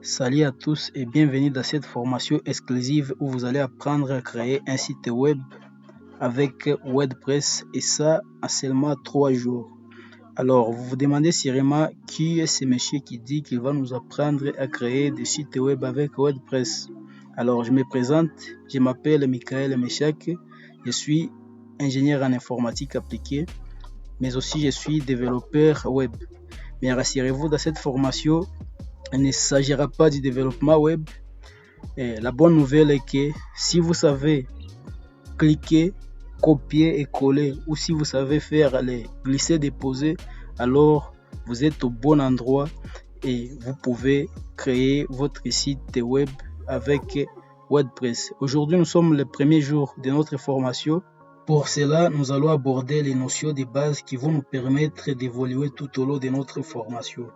Salut à tous et bienvenue dans cette formation exclusive où vous allez apprendre à créer un site web avec WordPress et ça en seulement 3 jours. Alors, vous vous demandez sûrement qui est ce monsieur qui dit qu'il va nous apprendre à créer des sites web avec WordPress. Alors, je me présente, je m'appelle Michael Meshak, je suis ingénieur en informatique appliquée, mais aussi je suis développeur web. Mais rassurez-vous, dans cette formation, il ne s'agira pas du développement web. Et la bonne nouvelle est que si vous savez cliquer, copier et coller, ou si vous savez faire les glisser-déposer, alors vous êtes au bon endroit et vous pouvez créer votre site web avec WordPress. Aujourd'hui, nous sommes le premier jour de notre formation. Pour cela, nous allons aborder les notions de base qui vont nous permettre d'évoluer tout au long de notre formation.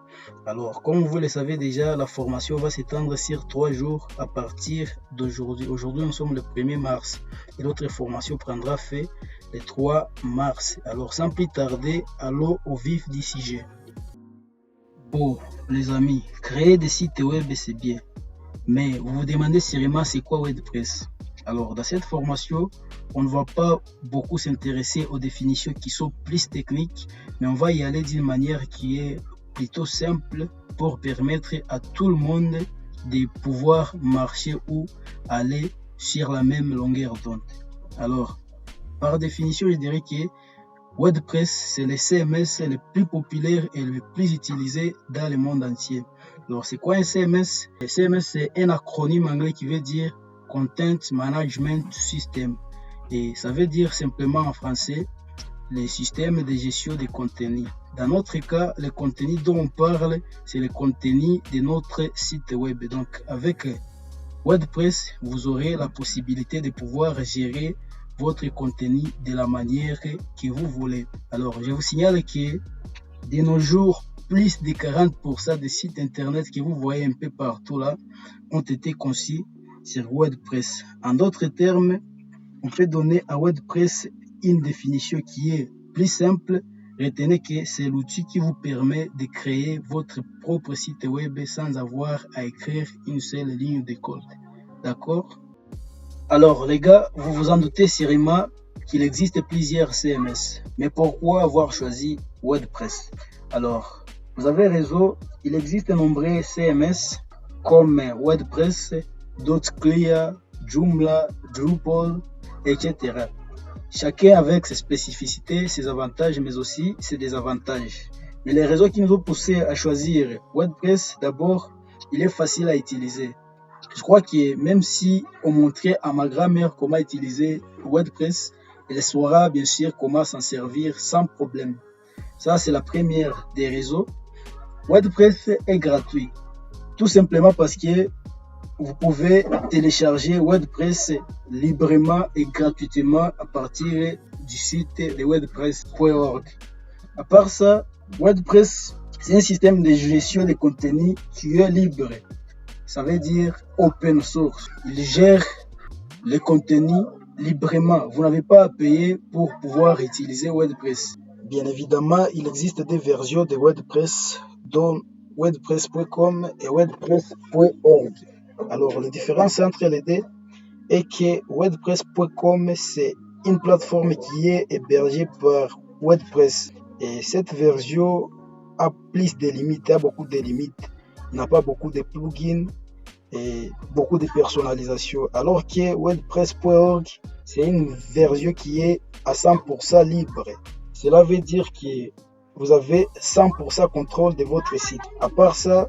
Alors, comme vous le savez déjà, la formation va s'étendre sur 3 jours à partir d'aujourd'hui. Aujourd'hui, nous sommes le 1er mars et notre formation prendra fin le 3 mars. Alors, sans plus tarder, allons au vif du sujet. Bon, les amis, créer des sites web, c'est bien. Mais vous vous demandez sûrement c'est quoi WordPress. Alors, dans cette formation, on ne va pas beaucoup s'intéresser aux définitions qui sont plus techniques, mais on va y aller d'une manière qui est plutôt simple pour permettre à tout le monde de pouvoir marcher ou aller sur la même longueur d'onde. Alors, par définition, je dirais que WordPress, c'est le CMS le plus populaire et le plus utilisé dans le monde entier. Alors, c'est quoi un CMS? Le CMS, c'est un acronyme anglais qui veut dire Content Management System. Et ça veut dire simplement en français les systèmes de gestion des contenus. Dans notre cas, le contenu dont on parle, c'est le contenu de notre site web. Donc, avec WordPress, vous aurez la possibilité de pouvoir gérer votre contenu de la manière que vous voulez. Alors, je vous signale que de nos jours, plus de 40% des sites internet que vous voyez un peu partout là ont été conçus sur WordPress. En d'autres termes, on peut donner à WordPress une définition qui est plus simple. Retenez que c'est l'outil qui vous permet de créer votre propre site web sans avoir à écrire une seule ligne de code. D'accord? Alors les gars, vous vous en doutez sûrement qu'il existe plusieurs CMS. Mais pourquoi avoir choisi WordPress? Alors, vous avez raison, il existe de nombreux CMS comme WordPress, Dotclear, Joomla, Drupal, etc. Chacun avec ses spécificités, ses avantages, mais aussi ses désavantages. Mais les raisons qui nous ont poussé à choisir WordPress, d'abord, il est facile à utiliser. Je crois que même si on montrait à ma grand-mère comment utiliser WordPress, elle saura bien sûr comment s'en servir sans problème. Ça, c'est la première des raisons. WordPress est gratuit. Tout simplement parce que vous pouvez télécharger WordPress librement et gratuitement à partir du site de wordpress.org. À part ça, WordPress, c'est un système de gestion de contenu qui est libre. Ça veut dire open source. Il gère les contenus librement. Vous n'avez pas à payer pour pouvoir utiliser WordPress. Bien évidemment, il existe des versions de WordPress dont WordPress.com et WordPress.org. Alors, la différence entre les deux est que WordPress.com, c'est une plateforme qui est hébergée par WordPress. Et cette version a plus de limites, a beaucoup de limites. Il n'a pas beaucoup de plugins et beaucoup de personnalisation. Alors que WordPress.org, c'est une version qui est à 100% libre. Cela veut dire que vous avez 100% contrôle de votre site. À part ça,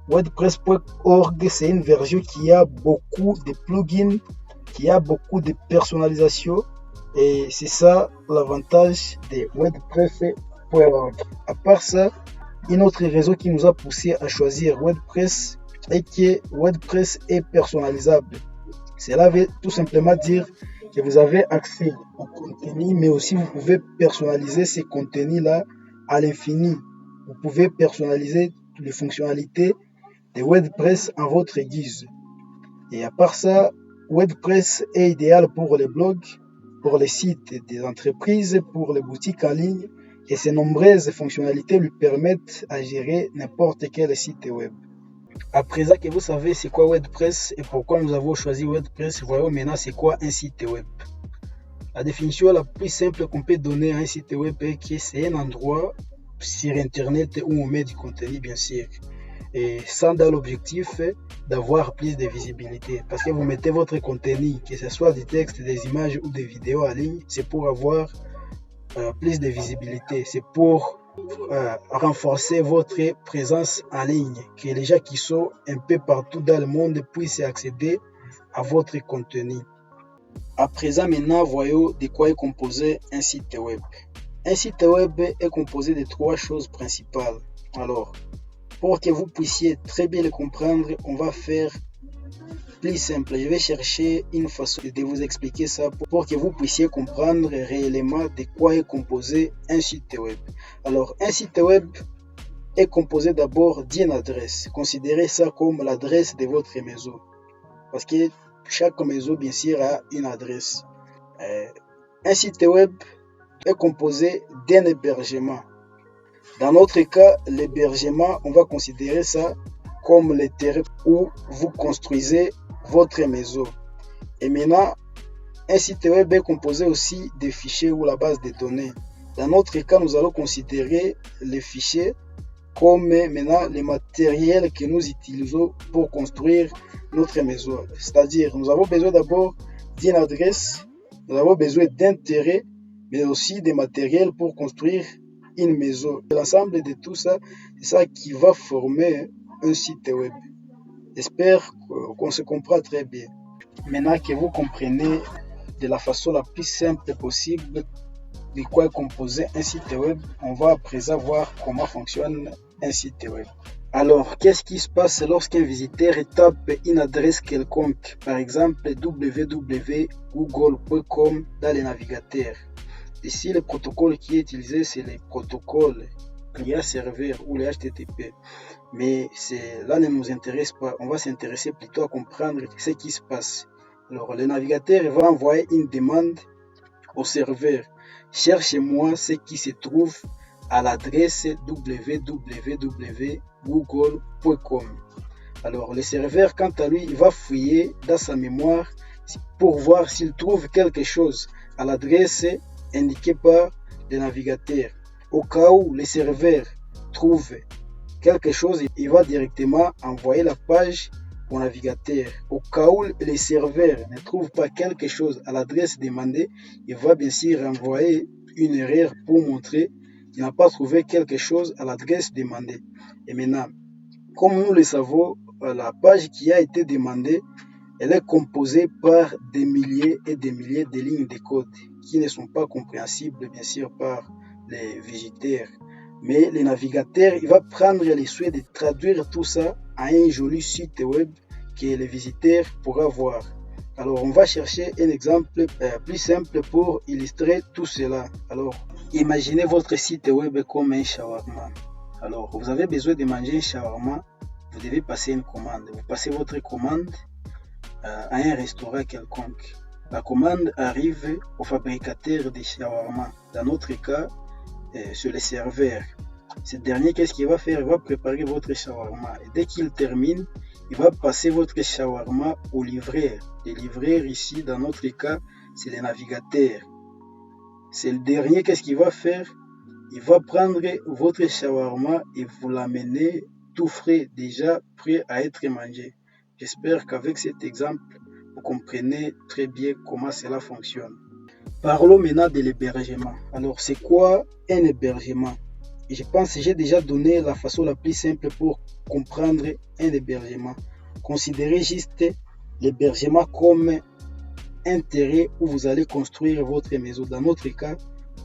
WordPress.org, c'est une version qui a beaucoup de plugins, qui a beaucoup de personnalisation. Et c'est ça l'avantage de WordPress.org. À part ça, une autre raison qui nous a poussé à choisir WordPress est que WordPress est personnalisable. Cela veut tout simplement dire que vous avez accès au contenu, mais aussi vous pouvez personnaliser ces contenus-là à l'infini. Vous pouvez personnaliser les fonctionnalités de WordPress en votre guise. Et à part ça, WordPress est idéal pour les blogs, pour les sites des entreprises, pour les boutiques en ligne, et ses nombreuses fonctionnalités lui permettent à gérer n'importe quel site web. À présent que vous savez c'est quoi WordPress et pourquoi nous avons choisi WordPress, voyons maintenant c'est quoi un site web. La définition la plus simple qu'on peut donner à un site web est que c'est un endroit sur Internet où on met du contenu, bien sûr. Et sans dans l'objectif d'avoir plus de visibilité. Parce que vous mettez votre contenu, que ce soit des textes, des images ou des vidéos en ligne, c'est pour avoir plus de visibilité. C'est pour renforcer votre présence en ligne, que les gens qui sont un peu partout dans le monde puissent accéder à votre contenu. À présent, maintenant, voyons de quoi est composé un site web. Un site web est composé de trois choses principales. Alors, pour que vous puissiez très bien le comprendre, on va faire plus simple. Je vais chercher une façon de vous expliquer ça pour que vous puissiez comprendre réellement de quoi est composé un site web. Alors, un site web est composé d'abord d'une adresse. Considérez ça comme l'adresse de votre maison. Parce que chaque maison, bien sûr, a une adresse. Un site web est composé d'un hébergement. Dans notre cas, l'hébergement, on va considérer ça comme le terrain où vous construisez votre maison. Et maintenant, un site web est composé aussi des fichiers ou la base de données. Dans notre cas, nous allons considérer les fichiers comme maintenant les matériels que nous utilisons pour construire notre maison. C'est-à-dire, nous avons besoin d'abord d'une adresse, nous avons besoin d'un terrain, mais aussi des matériels pour construire une maison. L'ensemble de tout ça, c'est ça qui va former un site web. J'espère qu'on se comprend très bien. Maintenant que vous comprenez de la façon la plus simple possible de quoi est composé un site web, on va à présent voir comment fonctionne un site web. Alors, qu'est-ce qui se passe lorsqu'un visiteur tape une adresse quelconque, par exemple www.google.com dans le navigateur? Ici, le protocole qui est utilisé, c'est le protocole client-serveur ou le HTTP. Mais là ne nous intéresse pas. On va s'intéresser plutôt à comprendre ce qui se passe. Alors, le navigateur va envoyer une demande au serveur. Cherchez-moi ce qui se trouve à l'adresse www.google.com. Alors, le serveur, quant à lui, il va fouiller dans sa mémoire pour voir s'il trouve quelque chose à l'adresse indiquée par le navigateur. Au cas où le serveur trouve quelque chose, il va directement envoyer la page au navigateur. Au cas où le serveur ne trouve pas quelque chose à l'adresse demandée, il va bien sûr envoyer une erreur pour montrer qu'il n'a pas trouvé quelque chose à l'adresse demandée. Et maintenant, comme nous le savons, la page qui a été demandée, elle est composée par des milliers et des milliers de lignes de code qui ne sont pas compréhensibles, bien sûr, par les visiteurs. Mais le navigateur, il va prendre le soin de traduire tout ça à un joli site web que le visiteur pourra voir. Alors, on va chercher un exemple plus simple pour illustrer tout cela. Alors, imaginez votre site web comme un shawarma. Alors, vous avez besoin de manger un shawarma, vous devez passer une commande. Vous passez votre commande à un restaurant quelconque. La commande arrive au fabricateur de shawarma. Dans notre cas, sur le serveur. Ce dernier, qu'est-ce qu'il va faire? Il va préparer votre shawarma. Et dès qu'il termine, il va passer votre shawarma au livreur. Le livreur ici, dans notre cas, c'est le navigateur. C'est le dernier, qu'est-ce qu'il va faire? Il va prendre votre shawarma et vous l'amener tout frais, déjà prêt à être mangé. J'espère qu'avec cet exemple, vous comprenez très bien comment cela fonctionne. Parlons maintenant de l'hébergement. Alors, c'est quoi un hébergement? Je pense que j'ai déjà donné la façon la plus simple pour comprendre un hébergement. Considérez juste l'hébergement comme un terrain où vous allez construire votre maison. Dans notre cas,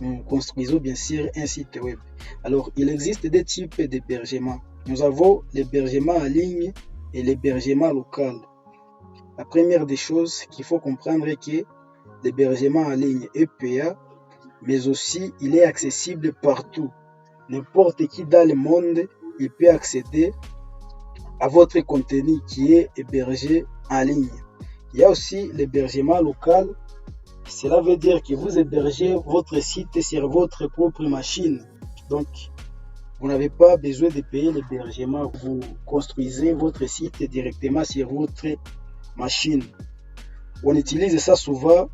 nous construisons bien sûr un site web. Alors, il existe des types d'hébergement. Nous avons l'hébergement en ligne et l'hébergement local. La première des choses qu'il faut comprendre est que l'hébergement en ligne est payant, mais aussi il est accessible partout. N'importe qui dans le monde, il peut accéder à votre contenu qui est hébergé en ligne. Il y a aussi l'hébergement local. Cela veut dire que vous hébergez votre site sur votre propre machine. Donc, vous n'avez pas besoin de payer l'hébergement. Vous construisez votre site directement sur votre machine. On utilise ça souvent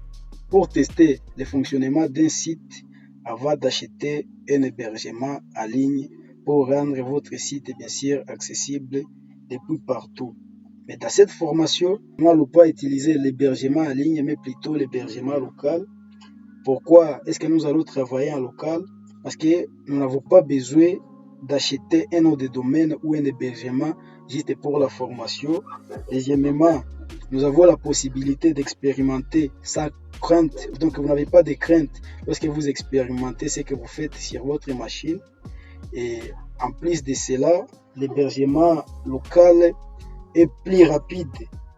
pour tester le fonctionnement d'un site avant d'acheter un hébergement en ligne pour rendre votre site bien sûr accessible depuis partout. Mais dans cette formation, nous n'allons pas utiliser l'hébergement en ligne, mais plutôt l'hébergement local. Pourquoi est-ce que nous allons travailler en local? Parce que nous n'avons pas besoin d'acheter un nom de domaine ou un hébergement juste pour la formation. Deuxièmement, nous avons la possibilité d'expérimenter sans crainte. Donc, vous n'avez pas de crainte lorsque vous expérimentez ce que vous faites sur votre machine. Et en plus de cela, l'hébergement local est plus rapide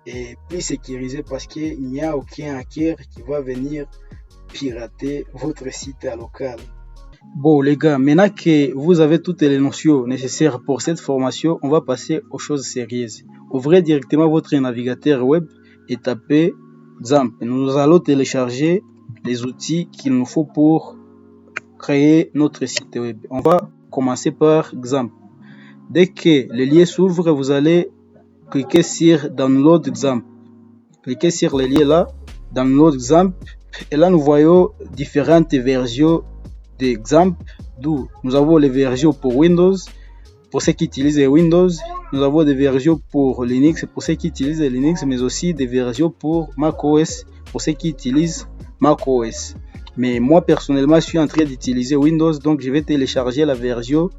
et plus sécurisé parce qu'il n'y a aucun hacker qui va venir pirater votre site local. Bon les gars, maintenant que vous avez toutes les notions nécessaires pour cette formation, on va passer aux choses sérieuses. Ouvrez directement votre navigateur web et tapez XAMPP. Nous allons télécharger les outils qu'il nous faut pour créer notre site web. On va commencer par XAMPP. Dès que le lien s'ouvre, vous allez cliquer sur Download XAMPP. Cliquez sur le lien là, Download XAMPP. Et là, nous voyons différentes versions de XAMPP. D'où nous avons les versions pour Windows, pour ceux qui utilisent Windows. Nous avons des versions pour Linux, pour ceux qui utilisent Linux, mais aussi des versions pour macOS, pour ceux qui utilisent macOS. Mais moi, personnellement, je suis en train d'utiliser Windows, donc je vais télécharger la version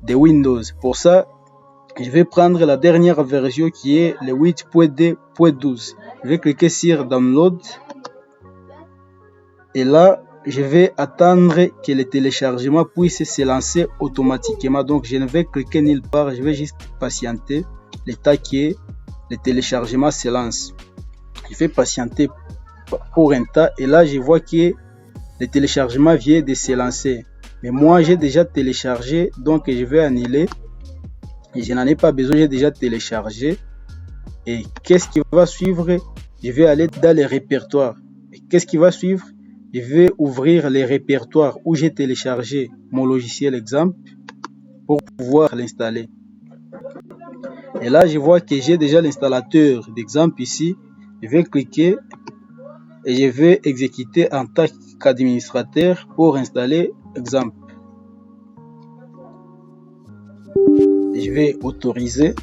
de Windows. Pour ça, je vais prendre la dernière version qui est le 8.2.12. Je vais cliquer sur Download. Et là, je vais attendre que le téléchargement puisse se lancer automatiquement. Donc, je ne vais cliquer nulle part. Je vais juste patienter le temps que le téléchargement se lance. Je vais patienter pour un temps. Et là, je vois que le téléchargement vient de se lancer. Mais moi, j'ai déjà téléchargé. Donc, je vais annuler. Et je n'en ai pas besoin. J'ai déjà téléchargé. Et qu'est-ce qui va suivre? Je vais aller dans les répertoires. Et qu'est-ce qui va suivre? Je vais ouvrir les répertoires où j'ai téléchargé mon logiciel XAMPP pour pouvoir l'installer. Et là, je vois que j'ai déjà l'installateur d'XAMPP ici. Je vais cliquer et je vais exécuter en tant qu'administrateur pour installer XAMPP. Je vais autoriser.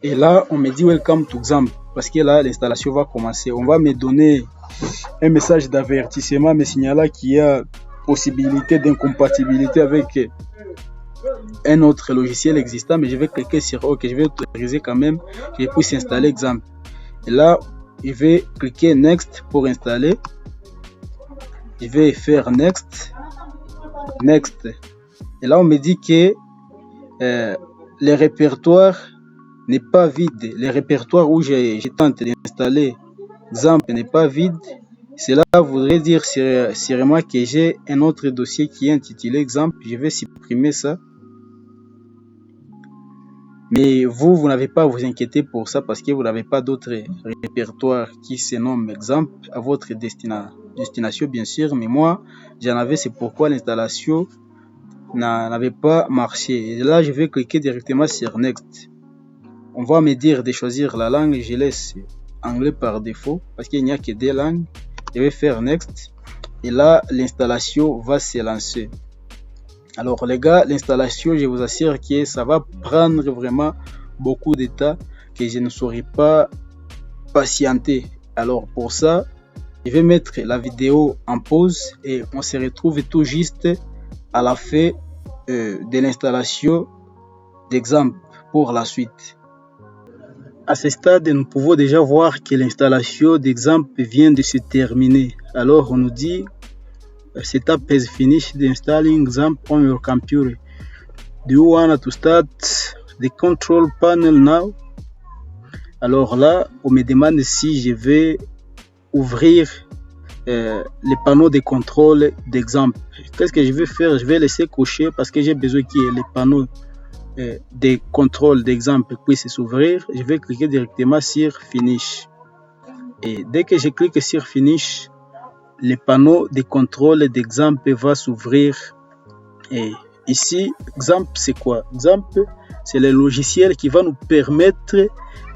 Et là, on me dit Welcome to XAMPP parce que là, l'installation va commencer. On va me donner un message d'avertissement me signalant qu'il y a possibilité d'incompatibilité avec un autre logiciel existant. Mais je vais cliquer sur OK. Je vais autoriser quand même que je puisse installer XAMPP. Et là, je vais cliquer Next pour installer. Je vais faire Next. Next. Et là, on me dit que les répertoires n'est pas vide. Le répertoire où j'ai tenté d'installer XAMPP n'est pas vide. Cela voudrait dire sûrement que j'ai un autre dossier qui est intitulé XAMPP. Je vais supprimer ça. Mais vous n'avez pas à vous inquiéter pour ça parce que vous n'avez pas d'autres répertoires qui se nomment XAMPP à votre destination bien sûr. Mais moi, j'en avais, c'est pourquoi l'installation n'avait pas marché. Et là, je vais cliquer directement sur Next. On va me dire de choisir la langue. Je laisse anglais par défaut parce qu'il n'y a que deux langues. Je vais faire Next. Et là, l'installation va se lancer. Alors les gars, l'installation, je vous assure que ça va prendre vraiment beaucoup de temps que je ne saurais pas patienter. Alors pour ça, je vais mettre la vidéo en pause et on se retrouve tout juste à la fin de l'installation d'XAMPP pour la suite. À ce stade, nous pouvons déjà voir que l'installation d'XAMPP vient de se terminer. Alors, on nous dit Setup has finished installing XAMPP on your computer. Do you want to start the control panel now? Alors là, on me demande si je vais ouvrir les panneaux de contrôle d'XAMPP. Qu'est-ce que je vais faire? Je vais laisser cocher parce que j'ai besoin qu'il y ait les panneaux des contrôles d'exemple puissent s'ouvrir, je vais cliquer directement sur Finish. Et dès que je clique sur Finish, le panneau de contrôle d'exemple va s'ouvrir. Et ici, exemple, c'est quoi? Exemple, c'est le logiciel qui va nous permettre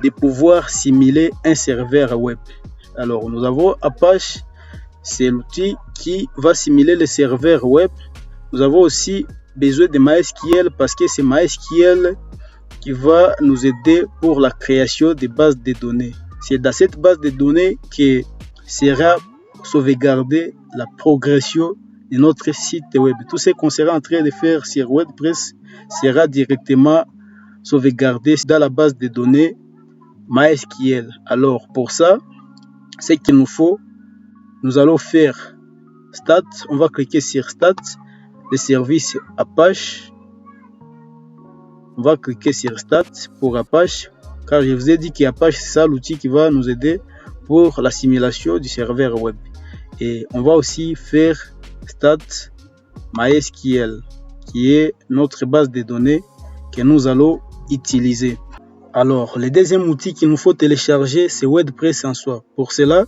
de pouvoir simuler un serveur web. Alors, nous avons Apache, c'est l'outil qui va simuler le serveur web. Nous avons aussi besoin de MySQL parce que c'est MySQL qui va nous aider pour la création de bases de données. C'est dans cette base de données que sera sauvegardée la progression de notre site web. Tout ce qu'on sera en train de faire sur WordPress sera directement sauvegardé dans la base de données MySQL. Alors pour ça, ce qu'il nous faut, nous allons faire Start. On va cliquer sur Start, le service Apache. On va cliquer sur Start pour Apache, car je vous ai dit qu'Apache c'est ça l'outil qui va nous aider pour la simulation du serveur web. Et on va aussi faire Start MySQL, qui est notre base de données que nous allons utiliser. Alors, le deuxième outil qu'il nous faut télécharger, c'est WordPress en soi. Pour cela,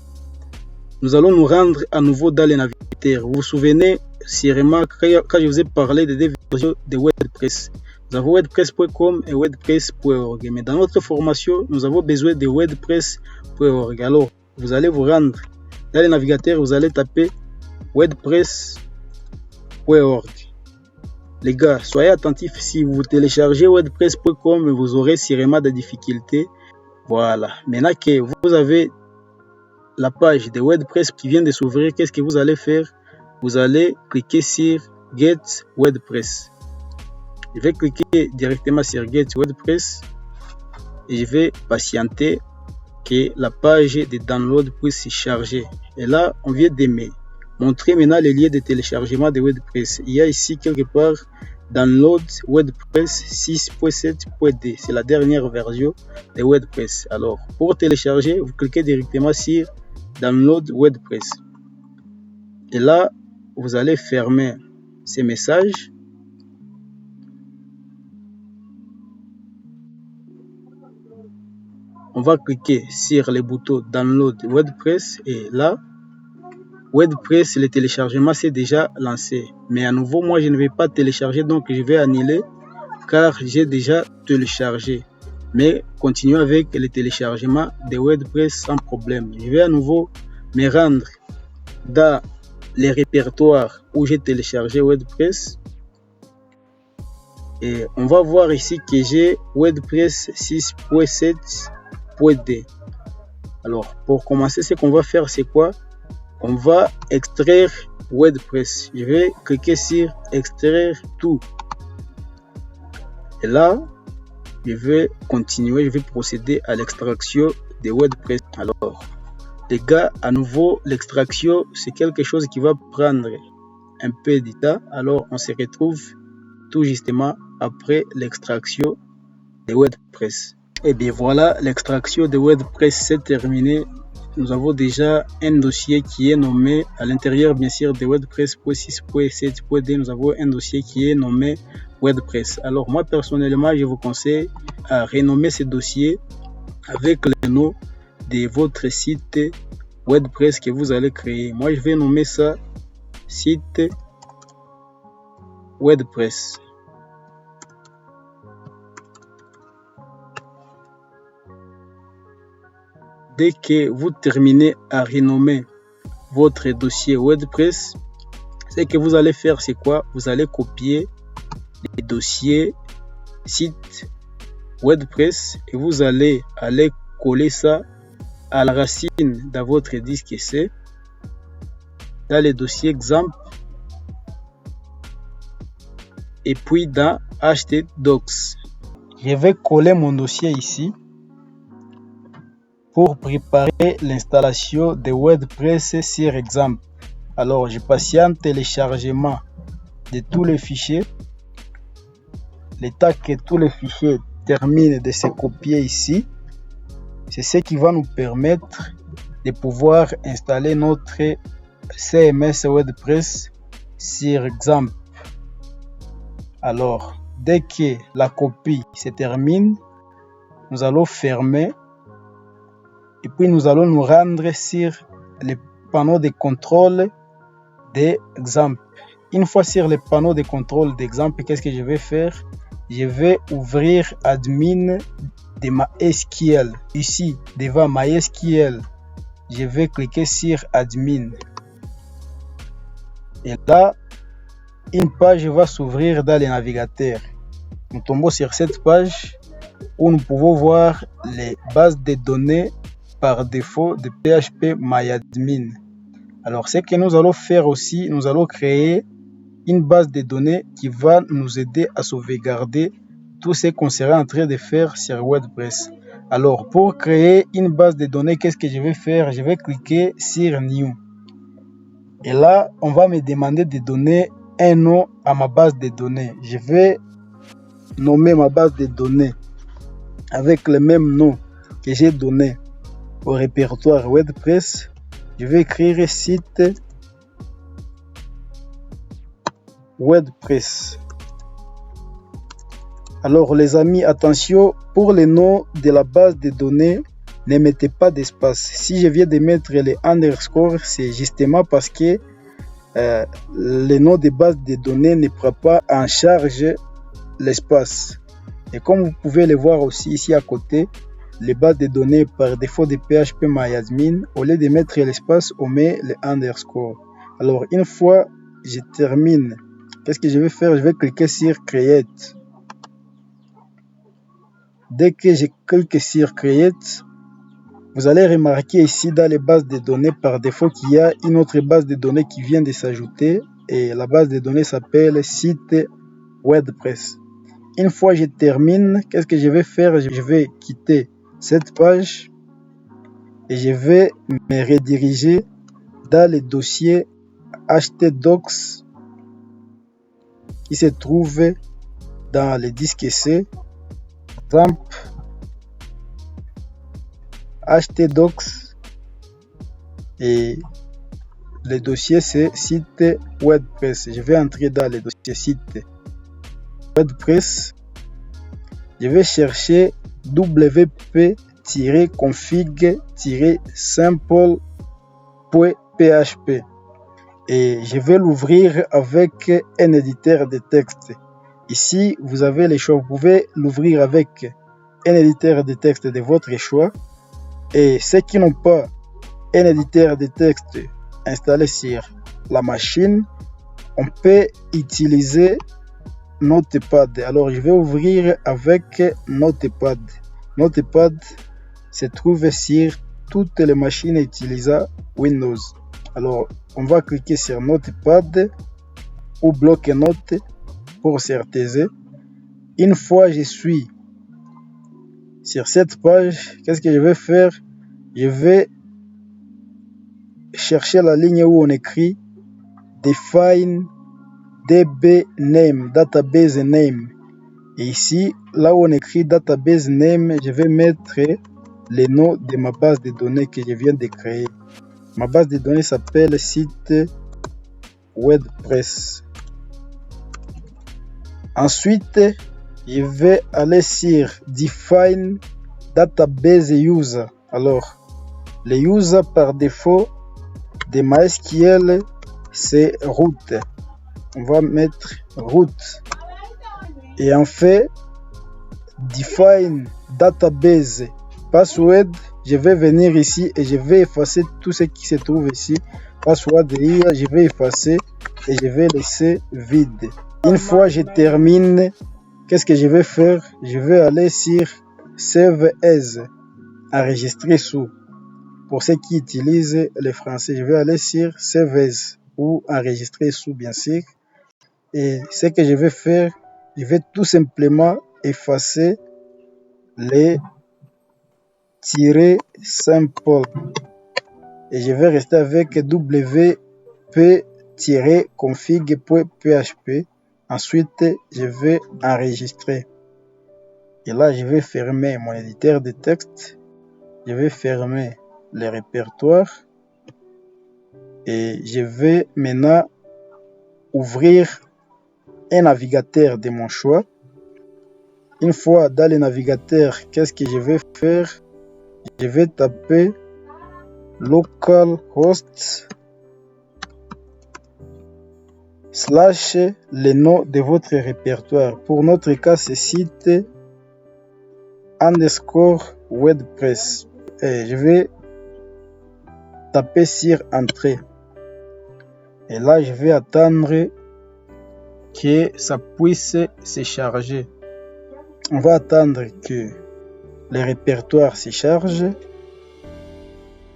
nous allons nous rendre à nouveau dans les navigateurs. Vous vous souvenez sûrement quand je vous ai parlé des deux versions de WordPress. Nous avons WordPress.com et WordPress.org. Mais dans notre formation, nous avons besoin de WordPress.org. Alors, vous allez vous rendre dans les navigateurs, vous allez taper WordPress.org. Les gars, soyez attentifs, si vous téléchargez WordPress.com, vous aurez sûrement des difficultés. Voilà. Maintenant que vous avez la page de WordPress qui vient de s'ouvrir, qu'est-ce que vous allez faire? Vous allez cliquer sur Get WordPress. Je vais cliquer directement sur Get WordPress et je vais patienter que la page de download puisse se charger. Et là, on vient de me montrer maintenant les liens de téléchargement de WordPress. Il y a ici quelque part Download WordPress 6.7.d. C'est la dernière version de WordPress. Alors, pour télécharger, vous cliquez directement sur Download WordPress. Et là, vous allez fermer ces messages. On va cliquer sur le bouton Download WordPress et là, WordPress, le téléchargement c'est déjà lancé. Mais à nouveau, moi je ne vais pas télécharger, donc je vais annuler car j'ai déjà téléchargé. Mais continuons avec le téléchargement de WordPress sans problème. Je vais à nouveau me rendre dans les répertoires où j'ai téléchargé WordPress. Et on va voir ici que j'ai WordPress 6.7.d. Alors pour commencer, ce qu'on va faire c'est quoi? On va extraire WordPress. Je vais cliquer sur extraire tout. Et là, je vais continuer, je vais procéder à l'extraction de WordPress. Alors, les gars, à nouveau, l'extraction, c'est quelque chose qui va prendre un peu de temps. Alors, on se retrouve tout justement après l'extraction de WordPress. Et bien voilà, l'extraction de WordPress s'est terminée. Nous avons déjà un dossier qui est nommé à l'intérieur bien sûr de WordPress.6.7.d. Nous avons un dossier qui est nommé WordPress. Alors moi personnellement, je vous conseille à renommer ce dossier avec le nom de votre site WordPress que vous allez créer. Moi, je vais nommer ça site WordPress. Dès que vous terminez à renommer votre dossier WordPress, ce que vous allez faire, c'est quoi? Vous allez copier les dossiers site WordPress et vous allez aller coller ça à la racine de votre disque C dans les dossiers exemple et puis dans htdocs. Je vais coller mon dossier ici pour préparer l'installation de WordPress sur exemple. Alors, je patiente téléchargement de tous les fichiers. Le temps que tous les fichiers terminent de se copier ici, c'est ce qui va nous permettre de pouvoir installer notre CMS WordPress sur exemple. Alors, Dès que la copie se termine, nous allons fermer et puis nous allons nous rendre sur le panneau de contrôle d'exemple. Une fois sur le panneau de contrôle d'exemple, qu'est-ce que je vais faire? Je vais ouvrir admin de MySQL. Ici, devant MySQL, je vais cliquer sur admin. Et là, une page va s'ouvrir dans le navigateur. Nous tombons sur cette page où nous pouvons voir les bases de données par défaut de PHP MyAdmin. Alors, ce que nous allons faire aussi, nous allons créer une base de données qui va nous aider à sauvegarder tout ce qu'on sera en train de faire sur WordPress. Alors, pour créer une base de données, qu'est-ce que je vais faire? Je vais cliquer sur New. Et là, on va me demander de donner un nom à ma base de données. Je vais nommer ma base de données avec le même nom que j'ai donné au répertoire WordPress. Je vais écrire site WordPress. Alors les amis, attention, pour les noms de la base de données, ne mettez pas d'espace. Si je viens de mettre les underscore, c'est justement parce que le nom de base de données ne prend pas en charge l'espace. Et comme vous pouvez le voir aussi ici à côté, les bases de données par défaut de PHP MyAdmin, au lieu de mettre l'espace, on met le underscore. Alors une fois je termine, qu'est-ce que je vais faire? Je vais cliquer sur Create. Dès que je clique sur Create, vous allez remarquer ici dans les bases de données par défaut qu'il y a une autre base de données qui vient de s'ajouter et la base de données s'appelle site WordPress. Une fois je termine, qu'est-ce que je vais faire? Je vais quitter cette page et je vais me rediriger dans le dossier htdocs qui se trouve dans le disque C. Exemple htdocs et le dossier c'est site WordPress. Je vais entrer dans le dossier site WordPress. Je vais chercher wp-config-simple.php et je vais l'ouvrir avec un éditeur de texte. Ici, vous avez les choix. Vous pouvez l'ouvrir avec un éditeur de texte de votre choix. Et ceux qui n'ont pas un éditeur de texte installé sur la machine, on peut utiliser Notepad. Alors, je vais ouvrir avec Notepad. Notepad se trouve sur toutes les machines utilisant Windows. Alors, on va cliquer sur Notepad ou bloc-notes pour certifier. Une fois je suis sur cette page, qu'est-ce que je vais faire? Je vais chercher la ligne où on écrit define db name, database name. Et ici, là où on écrit database name, je vais mettre le nom de ma base de données que je viens de créer. Ma base de données s'appelle site WordPress. Ensuite, je vais aller sur define database user. Alors, le user par défaut de MySQL, c'est root. On va mettre root. Et en fait, define database password, je vais venir ici et je vais effacer tout ce qui se trouve ici. Password, je vais effacer et je vais laisser vide. Une fois je termine, qu'est-ce que je vais faire? Je vais aller sur Save As, enregistrer sous. Pour ceux qui utilisent le français, je vais aller sur Save As ou enregistrer sous, bien sûr. Et ce que je vais faire, je vais tout simplement effacer les -simple et je vais rester avec wp-config.php. Ensuite, je vais enregistrer. Et là, je vais fermer mon éditeur de texte. Je vais fermer le répertoire. Et je vais maintenant ouvrir un navigateur de mon choix. Une fois dans le navigateur, qu'est-ce que je vais faire? Je vais taper localhost / le nom de votre répertoire. Pour notre cas, c'est site _WordPress. Et je vais taper sur Entrée. Et là, je vais attendre que ça puisse se charger. On va attendre que le répertoire se charge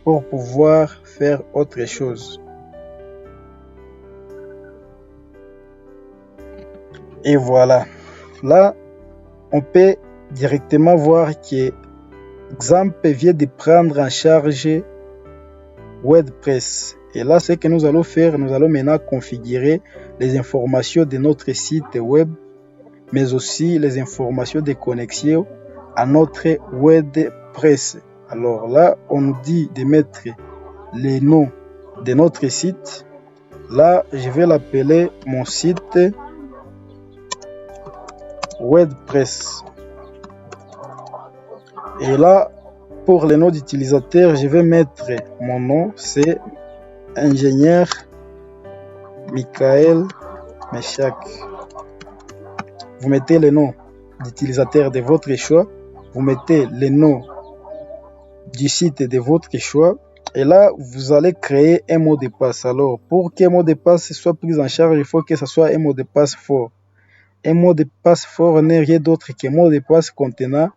pour pouvoir faire autre chose. Et voilà. Là, on peut directement voir que Xampp vient de prendre en charge WordPress. Et là, ce que nous allons faire, nous allons maintenant configurer les informations de notre site web, mais aussi les informations de connexion à notre WordPress. Alors là, on nous dit de mettre les noms de notre site. Là, je vais l'appeler mon site WordPress. Et là, pour les noms d'utilisateurs, je vais mettre mon nom, c'est ingénieur Michael Meshak. Vous mettez le nom d'utilisateur de votre choix, vous mettez le nom du site de votre choix, et là, vous allez créer un mot de passe. Alors, pour qu'un mot de passe soit pris en charge, il faut que ce soit un mot de passe fort. Un mot de passe fort n'est rien d'autre qu'un mot de passe contenant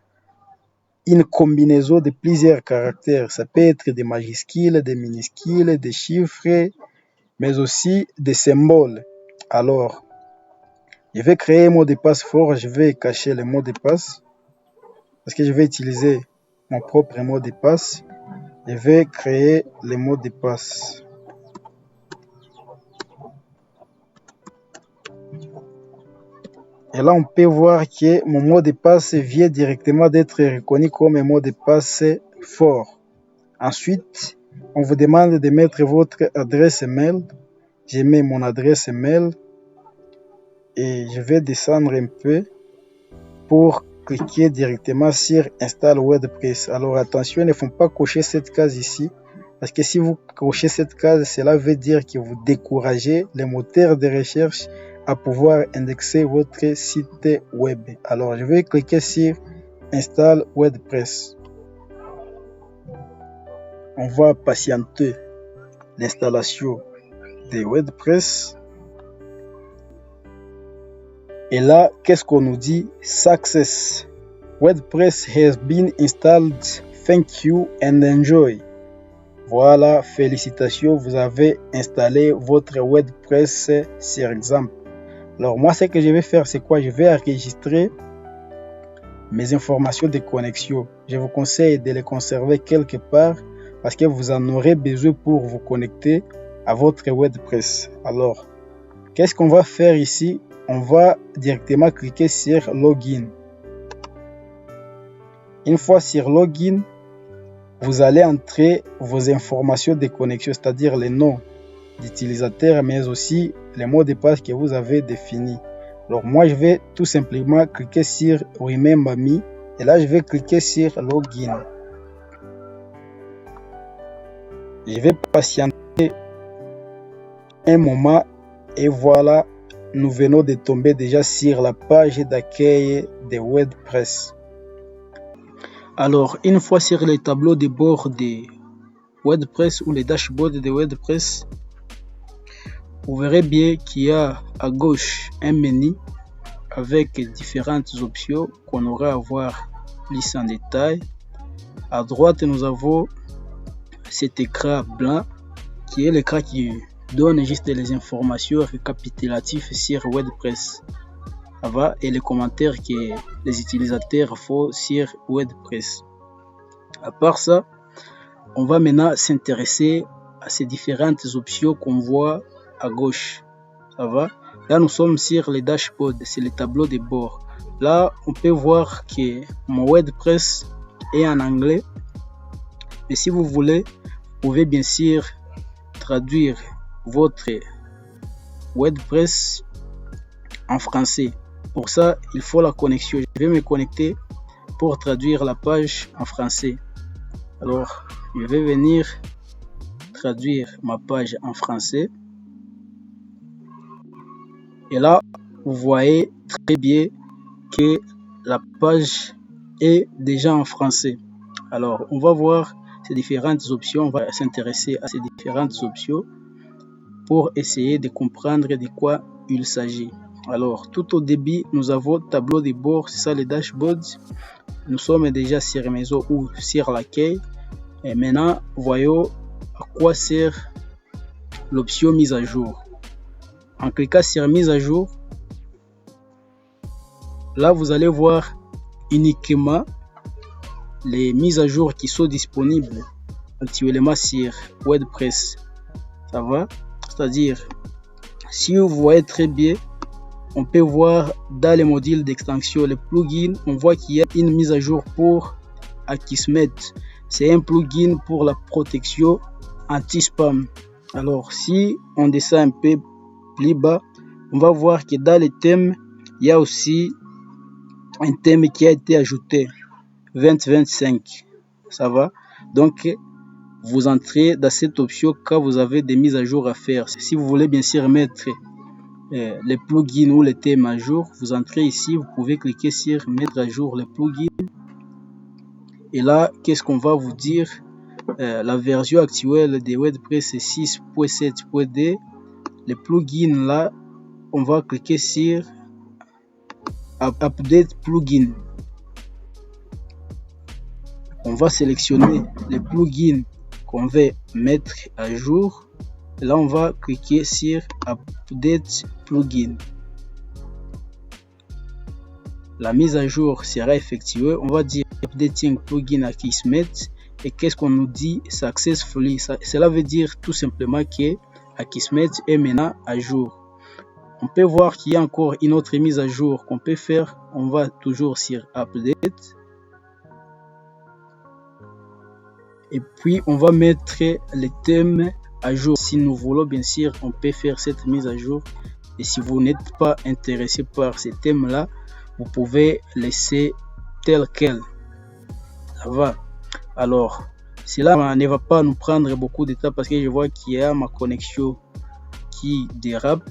une combinaison de plusieurs caractères. Ça peut être des majuscules, des minuscules, des chiffres, mais aussi des symboles. Alors, je vais créer un mot de passe fort. Je vais cacher le mot de passe parce que je vais utiliser mon propre mot de passe. Je vais créer le mot de passe. Et là, on peut voir que mon mot de passe vient directement d'être reconnu comme un mot de passe fort. Ensuite, on vous demande de mettre votre adresse mail. Je mets mon adresse mail et je vais descendre un peu pour cliquer directement sur Install WordPress. Alors attention, ne faut pas cocher cette case ici, parce que si vous cochez cette case, cela veut dire que vous découragez les moteurs de recherche à pouvoir indexer votre site web. Alors je vais cliquer sur Install WordPress. On va patienter l'installation de WordPress. Et là, qu'est-ce qu'on nous dit? Success. WordPress has been installed. Thank you and enjoy. Voilà, félicitations, vous avez installé votre WordPress sur Xampp. Alors moi, ce que je vais faire, c'est quoi? Je vais enregistrer mes informations de connexion. Je vous conseille de les conserver quelque part parce que vous en aurez besoin pour vous connecter à votre WordPress. Alors, qu'est-ce qu'on va faire ici? On va directement cliquer sur Login. Une fois sur Login, vous allez entrer vos informations de connexion, c'est-à-dire les noms d'utilisateur, mais aussi les mots de passe que vous avez définis. Alors moi, je vais tout simplement cliquer sur Remember Me et là, je vais cliquer sur Login. Je vais patienter un moment et voilà, nous venons de tomber déjà sur la page d'accueil de WordPress. Alors, une fois sur le tableau de bord de WordPress ou le dashboard de WordPress, vous verrez bien qu'il y a à gauche un menu avec différentes options qu'on aura à voir plus en détail. À droite, nous avons cet écran blanc qui est l'écran qui donne juste les informations récapitulatives sur WordPress. Et les commentaires que les utilisateurs font sur WordPress. À part ça, on va maintenant s'intéresser à ces différentes options qu'on voit à gauche. Ça va? Là, nous sommes sur le dashboard, c'est le tableau de bord. Là, on peut voir que mon WordPress est en anglais. Mais si vous voulez, vous pouvez bien sûr traduire votre WordPress en français. Pour ça, il faut la connexion. Je vais me connecter pour traduire la page en français. Alors, je vais venir traduire ma page en français. Et là, vous voyez très bien que la page est déjà en français. Alors, on va voir ces différentes options. On va s'intéresser à ces différentes options pour essayer de comprendre de quoi il s'agit. Alors, tout au début, nous avons tableau de bord, c'est ça le dashboard. Nous sommes déjà sur maison ou sur l'accueil. Et maintenant, voyons à quoi sert l'option mise à jour. En cliquant sur mise à jour, là, vous allez voir uniquement les mises à jour qui sont disponibles actuellement sur WordPress. Ça va? C'est-à-dire, si vous voyez très bien, on peut voir dans les modules d'extension, les plugins, on voit qu'il y a une mise à jour pour Akismet. C'est un plugin pour la protection anti-spam. Alors, si on descend un peu plus bas, on va voir que dans les thèmes, il y a aussi un thème qui a été ajouté, 2025. Ça va? Donc, vous entrez dans cette option quand vous avez des mises à jour à faire. Si vous voulez bien sûr mettre les plugins ou les thèmes à jour, vous entrez ici, vous pouvez cliquer sur mettre à jour les plugins. Et là, qu'est-ce qu'on va vous dire? La version actuelle de WordPress est 6.7.d. Les plugins là, on va cliquer sur Update Plugin. On va sélectionner les plugins qu'on veut mettre à jour. Là, on va cliquer sur Update Plugin. La mise à jour sera effectuée. On va dire Updating Plugin Akismet. Et qu'est-ce qu'on nous dit? Successfully. Cela veut dire tout simplement que Akismet est maintenant à jour. On peut voir qu'il y a encore une autre mise à jour qu'on peut faire. On va toujours sur Update. Et puis, on va mettre les thèmes à jour. Si nous voulons, bien sûr, on peut faire cette mise à jour. Et si vous n'êtes pas intéressé par ces thèmes-là, vous pouvez laisser tel quel. Ça va. Alors, cela ne va pas nous prendre beaucoup de temps parce que je vois qu'il y a ma connexion qui dérape.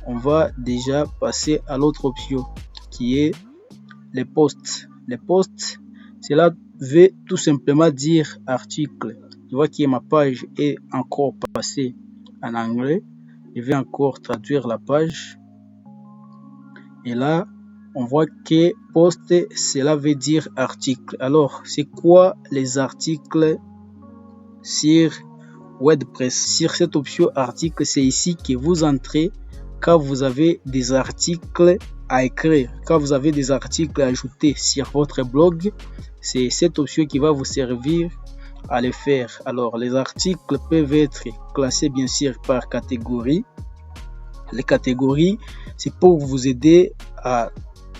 On va déjà passer à l'autre option qui est les posts. Les posts, cela veut tout simplement dire article. Je vois que ma page est encore passée en anglais. Je vais encore traduire la page. Et là, on voit que post, cela veut dire article. Alors, c'est quoi les articles sur WordPress? Sur cette option article, c'est ici que vous entrez quand vous avez des articles à écrire. Quand vous avez des articles à ajouter sur votre blog, c'est cette option qui va vous servir à le faire. Alors, les articles peuvent être classés bien sûr par catégorie. Les catégories, c'est pour vous aider à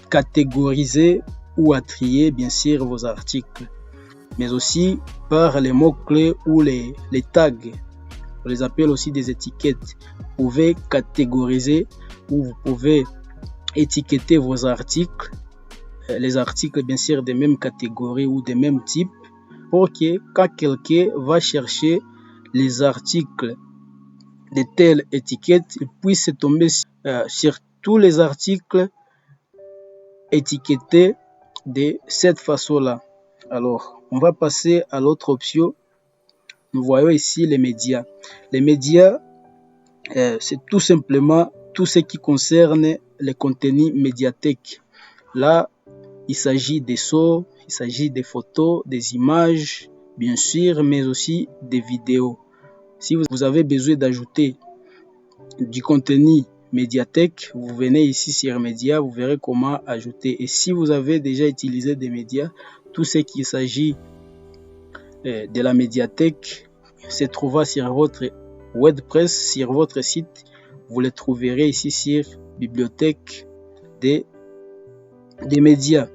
catégoriser ou à trier bien sûr vos articles, mais aussi par les mots-clés ou les tags. On les appelle aussi des étiquettes. Vous pouvez catégoriser ou vous pouvez étiqueter vos articles, les articles bien sûr des mêmes catégories ou des mêmes types, pour que quand quelqu'un va chercher les articles de telle étiquette, il puisse tomber sur tous les articles étiquetés de cette façon-là. Alors, on va passer à l'autre option. Nous voyons ici les médias. Les médias, c'est tout simplement tout ce qui concerne les contenus médiathèques. Là, il s'agit des sons, il s'agit des photos, des images, bien sûr, mais aussi des vidéos. Si vous avez besoin d'ajouter du contenu médiathèque, vous venez ici sur médias, vous verrez comment ajouter. Et si vous avez déjà utilisé des médias, tout ce qui s'agit de la médiathèque se trouvera sur votre WordPress, sur votre site. Vous le trouverez ici sur bibliothèque des médias.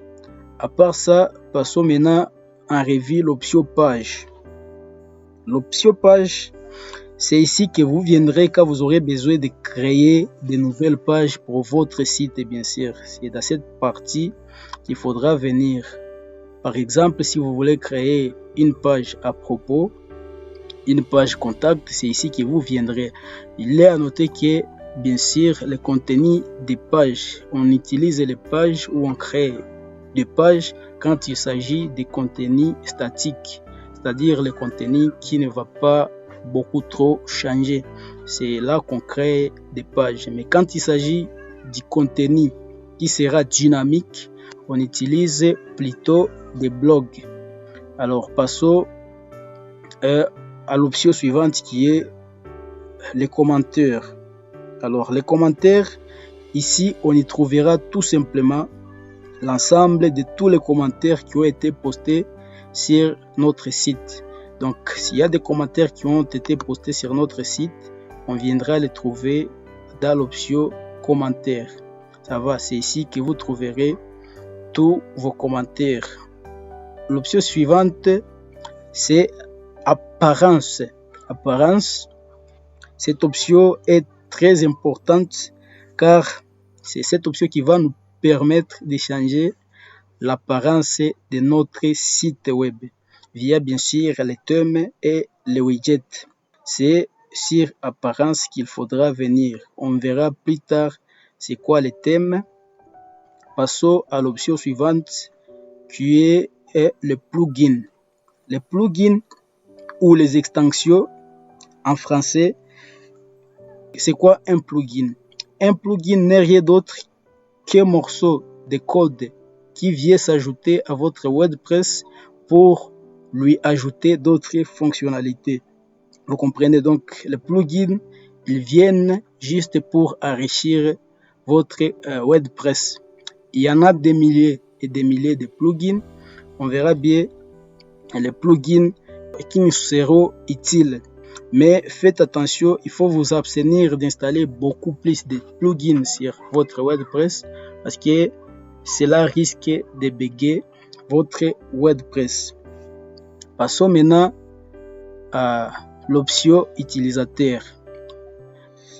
À part ça, passons maintenant en revue l'option page. L'option page, C'est ici que vous viendrez quand vous aurez besoin de créer de nouvelles pages pour votre site, et bien sûr. C'est dans cette partie qu'il faudra venir. Par exemple, si vous voulez créer une page à propos, une page contact, c'est ici que vous viendrez. Il est à noter que, bien sûr, le contenu des pages, on utilise les pages ou on crée des pages quand il s'agit de contenu statique, c'est-à-dire le contenu qui ne va pas beaucoup trop changer. C'est là qu'on crée des pages. Mais quand il s'agit du contenu qui sera dynamique, on utilise plutôt des blogs. Alors, passons à l'option suivante qui est les commentaires. Alors, les commentaires, ici, on y trouvera tout simplement l'ensemble de tous les commentaires qui ont été postés sur notre site. Donc, s'il y a des commentaires qui ont été postés sur notre site, on viendra les trouver dans l'option commentaires. Ça va, c'est ici que vous trouverez tous vos commentaires. L'option suivante, c'est apparence. Apparence, cette option est très importante car c'est cette option qui va nous permettre de changer l'apparence de notre site web via bien sûr les thèmes et les widgets. C'est sur apparence qu'il faudra venir. On verra plus tard c'est quoi les thèmes. Passons à l'option suivante qui est le plugin. Les plugins ou les extensions en français, c'est quoi un plugin? Un plugin n'est rien d'autre qu'un morceau de code qui vient s'ajouter à votre WordPress pour lui ajouter d'autres fonctionnalités. Vous comprenez donc, les plugins, ils viennent juste pour enrichir votre WordPress. Il y en a des milliers et des milliers de plugins. On verra bien les plugins qui nous seront utiles. Mais faites attention, il faut vous abstenir d'installer beaucoup plus de plugins sur votre WordPress parce que cela risque de bugger votre WordPress. Passons maintenant à l'option utilisateur.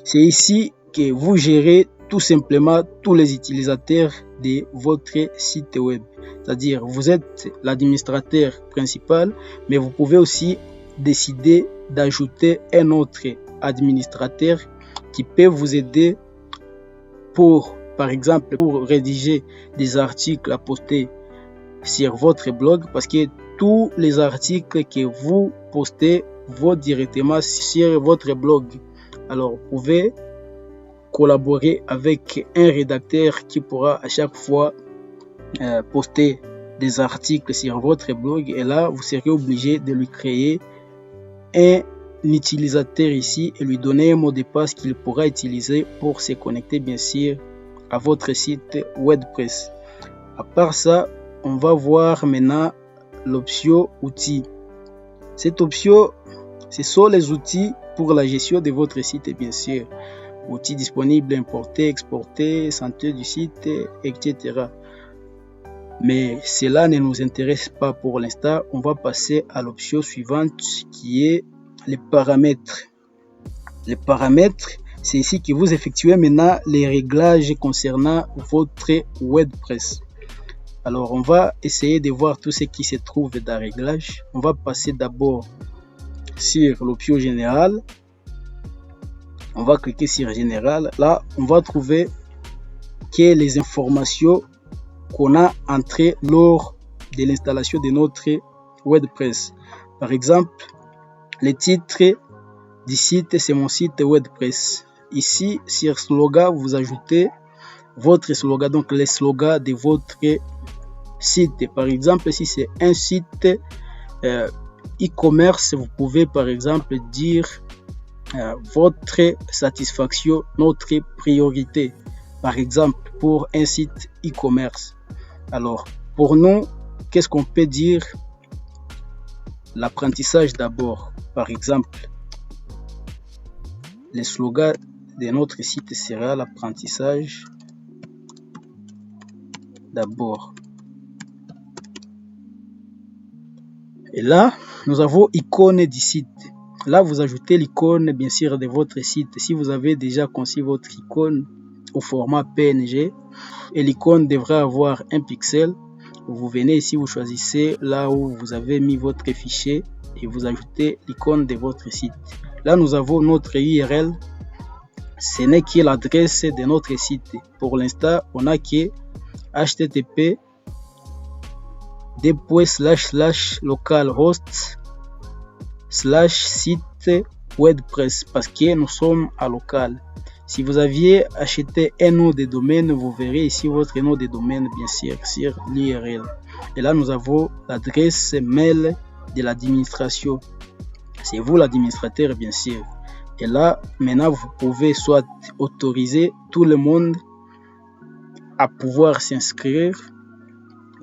C'est ici que vous gérez tout simplement tous les utilisateurs de votre site web. C'est-à-dire, vous êtes l'administrateur principal, mais vous pouvez aussi décider d'ajouter un autre administrateur qui peut vous aider pour, par exemple, pour rédiger des articles à poster sur votre blog, parce que tous les articles que vous postez vont directement sur votre blog. Alors, vous pouvez collaborer avec un rédacteur qui pourra à chaque fois poster des articles sur votre blog, et là, vous serez obligé de lui créer un utilisateur ici et lui donner un mot de passe qu'il pourra utiliser pour se connecter bien sûr à votre site WordPress. À part ça, on va voir maintenant l'option outils. Cette option, ce sont les outils pour la gestion de votre site, bien sûr. Outils disponibles, importer, exporter, santé du site, etc. Mais cela ne nous intéresse pas pour l'instant. On va passer à l'option suivante qui est les paramètres. Les paramètres, c'est ici que vous effectuez maintenant les réglages concernant votre WordPress. Alors, on va essayer de voir tout ce qui se trouve dans réglage. On va passer d'abord sur l'option générale. On va cliquer sur général. Là, on va trouver que les informations qu'on a entrées lors de l'installation de notre WordPress. Par exemple, le titre du site, c'est mon site WordPress. Ici, sur slogan, vous ajoutez votre slogan, donc les slogans de votre site. Par exemple, si c'est un site e-commerce, vous pouvez par exemple dire votre satisfaction, notre priorité. Par exemple, pour un site e-commerce. Alors, pour nous, qu'est-ce qu'on peut dire? L'apprentissage d'abord. Par exemple, le slogan de notre site sera l'apprentissage d'abord. Et là, nous avons icône du site. Là, vous ajoutez l'icône, bien sûr, de votre site. Si vous avez déjà conçu votre icône au format PNG, et l'icône devrait avoir un pixel, vous venez ici, vous choisissez là où vous avez mis votre fichier et vous ajoutez l'icône de votre site. Là, nous avons notre URL. Ce n'est que l'adresse de notre site. Pour l'instant, on a que http://localhost/site WordPress parce que nous sommes à local. Si vous aviez acheté un nom de domaine, vous verrez ici votre nom de domaine, bien sûr, sur l'URL. Et là, nous avons l'adresse mail de l'administration. C'est vous l'administrateur, bien sûr. Et là, maintenant, vous pouvez soit autoriser tout le monde à pouvoir s'inscrire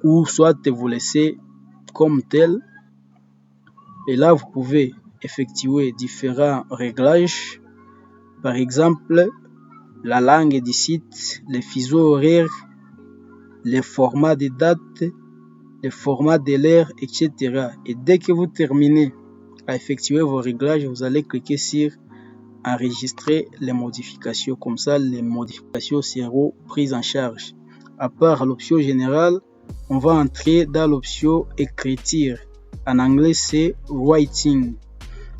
ou soit vous laisser comme tel. Et là, vous pouvez effectuer différents réglages. Par exemple, la langue du site, les fuseaux horaires, les formats de date, les formats de l'heure, etc. Et dès que vous terminez à effectuer vos réglages, vous allez cliquer sur enregistrer les modifications. Comme ça, les modifications seront prises en charge. À part l'option générale, on va entrer dans l'option écriture. En anglais, c'est writing.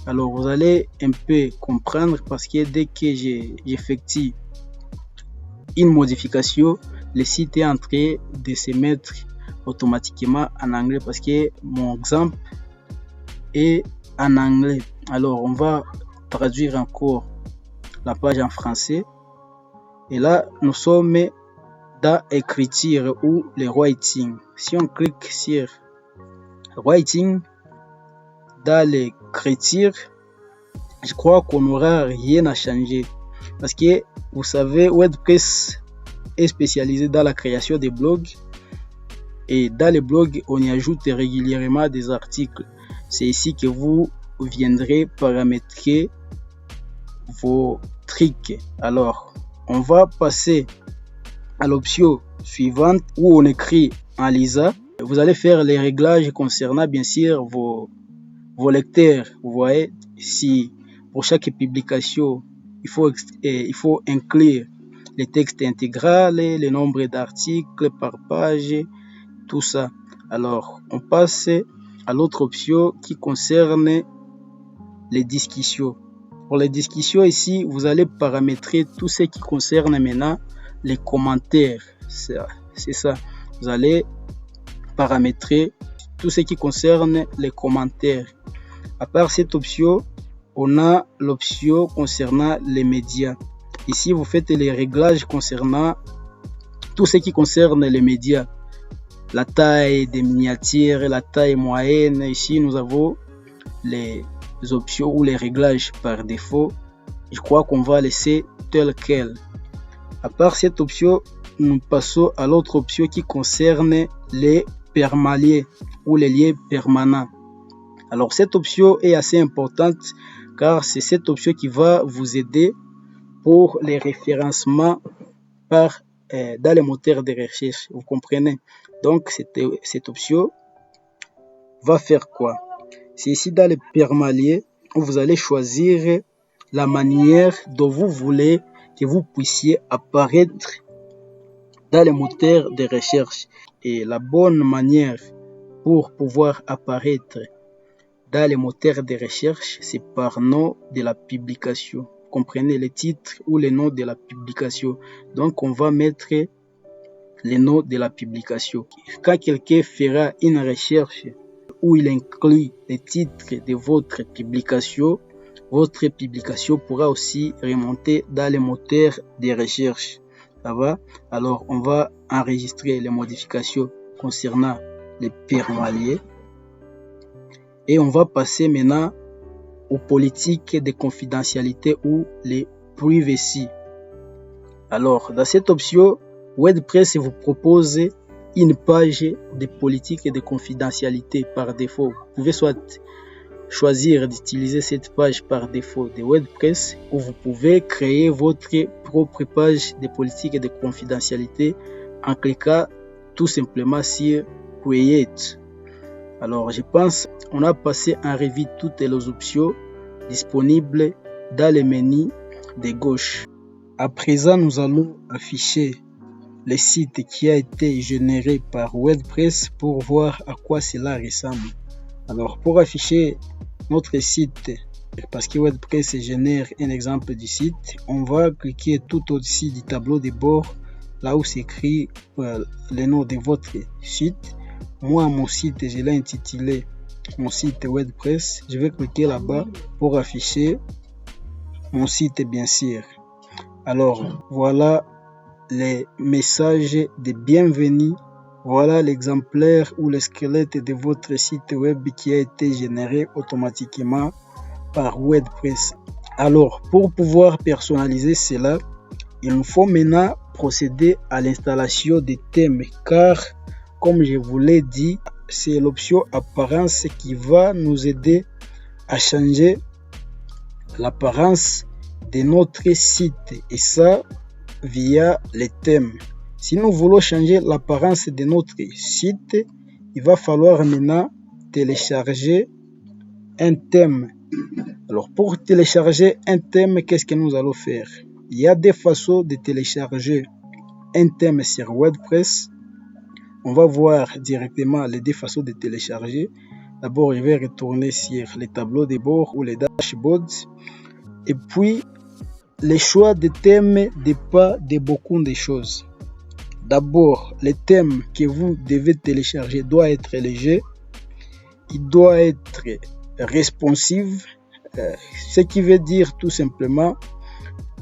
Alors, vous allez un peu comprendre parce que dès que j'effectue une modification, le site est en train de se mettre automatiquement en anglais parce que mon exemple est en anglais. Alors, on va traduire encore la page en français. Et là, nous sommes dans écriture ou le writing. Si on clique sur writing, dans l'écriture, je crois qu'on n'aura rien à changer. Parce que, vous savez, WordPress est spécialisé dans la création des blogs. Et dans les blogs, on y ajoute régulièrement des articles. C'est ici que vous viendrez paramétrer vos trucs. Alors, on va passer à l'option suivante où on écrit en Lisa. Vous allez faire les réglages concernant bien sûr vos lecteurs. Vous voyez, si pour chaque publication, il faut inclure les textes intégral, le nombre d'articles par page, tout ça. Alors, on passe à l'autre option qui concerne les discussions. Pour les discussions ici, vous allez paramétrer tout ce qui concerne maintenant les commentaires. C'est ça. Vous allez paramétrer tout ce qui concerne les commentaires. À part cette option, on a l'option concernant les médias. Ici, vous faites les réglages concernant tout ce qui concerne les médias. La taille des miniatures, la taille moyenne. Ici, nous avons les options ou les réglages par défaut. Je crois qu'on va laisser tel quel. À part cette option, nous passons à l'autre option qui concerne les permaliens ou les liens permanents. Alors, cette option est assez importante car c'est cette option qui va vous aider pour les référencements dans les moteurs de recherche. Vous comprenez? Donc, cette option va faire quoi? C'est ici dans les permaliens où vous allez choisir la manière dont vous voulez que vous puissiez apparaître dans les moteurs de recherche. Et la bonne manière pour pouvoir apparaître dans les moteurs de recherche, c'est par nom de la publication. Comprenez le titre ou le nom de la publication. Donc, on va mettre le nom de la publication. Quand quelqu'un fera une recherche où il inclut le titre de votre publication pourra aussi remonter dans les moteurs de recherche. Ça va? Alors, on va enregistrer les modifications concernant les permaliens. Et on va passer maintenant aux politiques de confidentialité ou les privacy. Alors, dans cette option, WordPress vous propose une page de politique de confidentialité par défaut. Vous pouvez soit choisir d'utiliser cette page par défaut de WordPress ou vous pouvez créer votre propre page de politique de confidentialité en cliquant tout simplement sur Create. Alors, je pense on a passé en revue toutes les options disponible dans le menu de gauche. À présent, nous allons afficher le site qui a été généré par WordPress pour voir à quoi cela ressemble. Alors, pour afficher notre site, parce que WordPress génère un exemple du site, on va cliquer tout au-dessus du tableau de bord, là où s'écrit le nom de votre site. Moi, mon site, je l'ai intitulé mon site WordPress. Je vais cliquer là-bas pour afficher mon site, bien sûr. Alors, voilà les messages de bienvenue. Voilà l'exemplaire ou le squelette de votre site web qui a été généré automatiquement par WordPress. Alors, pour pouvoir personnaliser cela, il nous faut maintenant procéder à l'installation des thèmes, car comme je vous l'ai dit, c'est l'option apparence qui va nous aider à changer l'apparence de notre site, et ça via les thèmes. Si nous voulons changer l'apparence de notre site, il va falloir maintenant télécharger un thème. Alors, pour télécharger un thème, qu'est-ce que nous allons faire? Il y a des façons de télécharger un thème sur WordPress. On va voir directement les deux façons de télécharger. D'abord, je vais retourner sur les tableaux de bord ou les dashboards. Et puis, le choix de thème dépend de beaucoup de choses. D'abord, le thème que vous devez télécharger doit être léger. Il doit être responsive. Ce qui veut dire tout simplement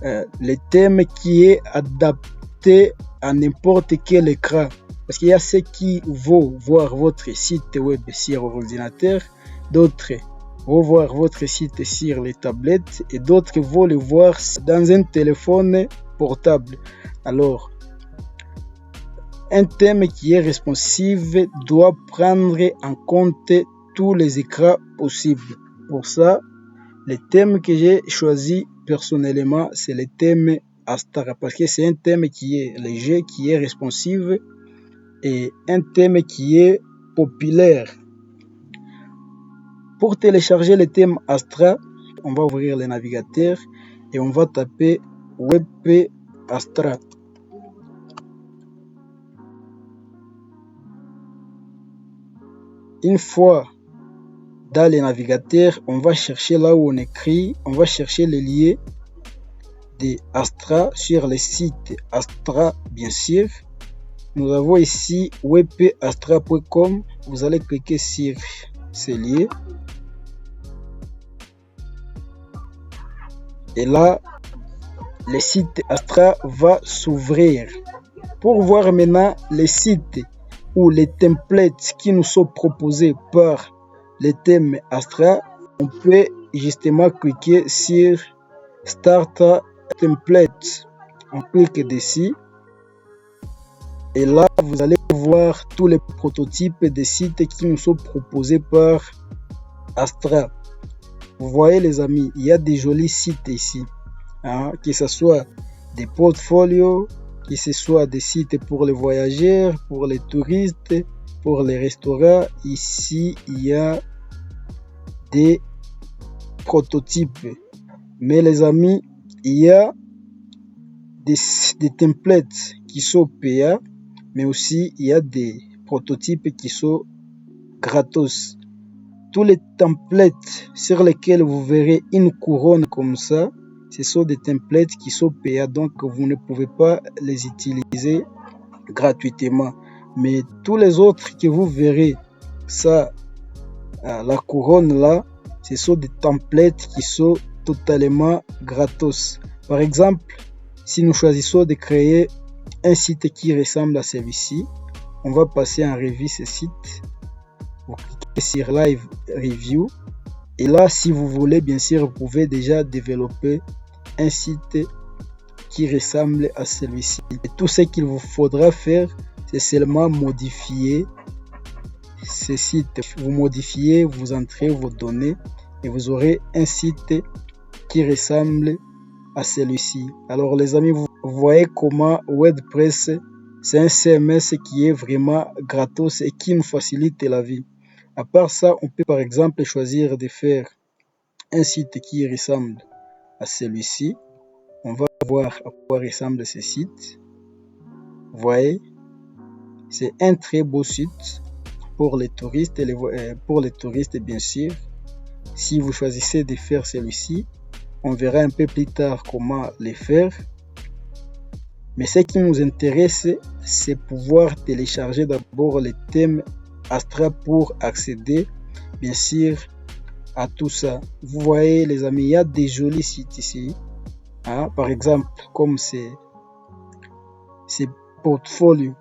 le thème qui est adapté à n'importe quel écran. Parce qu'il y a ceux qui vont voir votre site web sur ordinateur, d'autres vont voir votre site sur les tablettes et d'autres vont le voir dans un téléphone portable. Alors, un thème qui est responsive doit prendre en compte tous les écrans possibles. Pour ça, le thème que j'ai choisi personnellement, c'est le thème Astra, parce que c'est un thème qui est léger, qui est responsive et un thème qui est populaire. Pour télécharger le thème Astra, on va ouvrir le navigateur et on va taper WP Astra. Une fois dans le navigateur, on va chercher là où on écrit, on va chercher le lien de Astra sur le site Astra, bien sûr. Nous avons ici wpastra.com. Vous allez cliquer sur ce lien. Et là, le site Astra va s'ouvrir. Pour voir maintenant les sites ou les templates qui nous sont proposés par le thème Astra, on peut justement cliquer sur Start Template. On clique dessus. Et là, vous allez voir tous les prototypes des sites qui nous sont proposés par Astra. Vous voyez les amis, il y a des jolis sites ici. Que ce soit des portfolios, que ce soit des sites pour les voyageurs, pour les touristes, pour les restaurants. Ici, il y a des prototypes. Mais les amis, il y a des templates qui sont payants, mais aussi il y a des prototypes qui sont gratos. Tous les templates sur lesquels vous verrez une couronne comme ça, ce sont des templates qui sont payants, donc vous ne pouvez pas les utiliser gratuitement. Mais tous les autres que vous verrez, ça, la couronne là, ce sont des templates qui sont totalement gratos. Par exemple, si nous choisissons de créer un site qui ressemble à celui-ci, on va passer en revue ce site. Vous cliquez sur Live Review. Et là, si vous voulez, bien sûr, vous pouvez déjà développer un site qui ressemble à celui-ci. Et tout ce qu'il vous faudra faire, c'est seulement modifier ce site. Vous modifiez, vous entrez vos données et vous aurez un site qui ressemble à celui-ci. Alors les amis, vous voyez comment WordPress, c'est un CMS qui est vraiment gratos et qui nous facilite la vie. À part ça, on peut par exemple choisir de faire un site qui ressemble à celui-ci. On va voir à quoi ressemble ce site. Vous voyez, c'est un très beau site pour les touristes, bien sûr. Si vous choisissez de faire celui-ci, on verra un peu plus tard comment le faire. Mais ce qui nous intéresse, c'est pouvoir télécharger d'abord les thèmes Astra pour accéder, bien sûr, à tout ça. Vous voyez, les amis, il y a des jolis sites ici. Hein? Par exemple, comme c'est portfolio.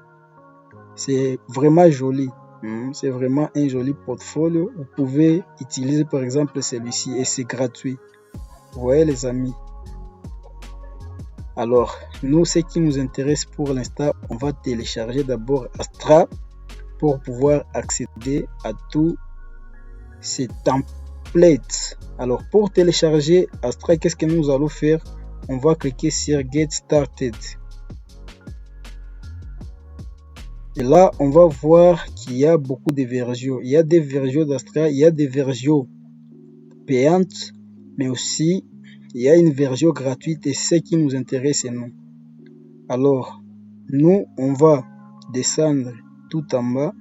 C'est vraiment joli. C'est vraiment un joli portfolio. Vous pouvez utiliser par exemple celui-ci et c'est gratuit. Vous voyez les amis. Alors, nous, ce qui nous intéresse pour l'instant, on va télécharger d'abord Astra pour pouvoir accéder à tous ces templates. Alors, pour télécharger Astra, qu'est-ce que nous allons faire? On va cliquer sur Get Started. Et là, on va voir qu'il y a beaucoup de versions. Il y a des versions d'Astra, il y a des versions payantes, mais aussi il y a une version gratuite et ce qui nous intéresse, nous. Alors, nous, on va descendre tout en bas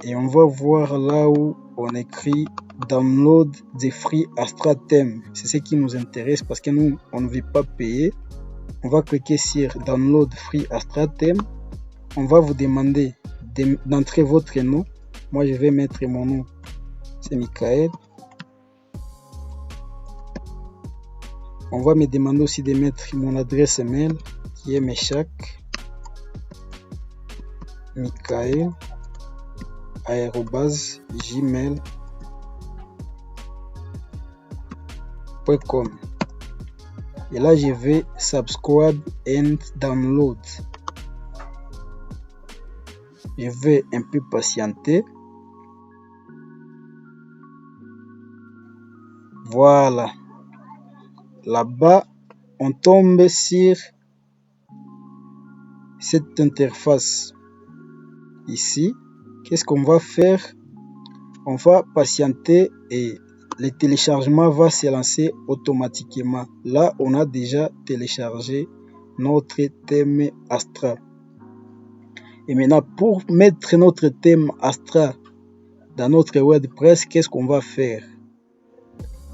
et on va voir là où on écrit Download the free Astra theme. C'est ce qui nous intéresse parce que nous, on ne veut pas payer. On va cliquer sur Download free Astra theme. On va vous demander d'entrer votre nom. Moi, je vais mettre mon nom. C'est Michael. On va me demander aussi de mettre mon adresse mail qui est meshak@gmail.com. Et là, je vais subscribe and download. Je vais un peu patienter. Voilà. Là-bas, on tombe sur cette interface. Ici, qu'est-ce qu'on va faire? On va patienter et le téléchargement va se lancer automatiquement. Là, on a déjà téléchargé notre thème Astra. Et maintenant, pour mettre notre thème Astra dans notre WordPress, qu'est-ce qu'on va faire?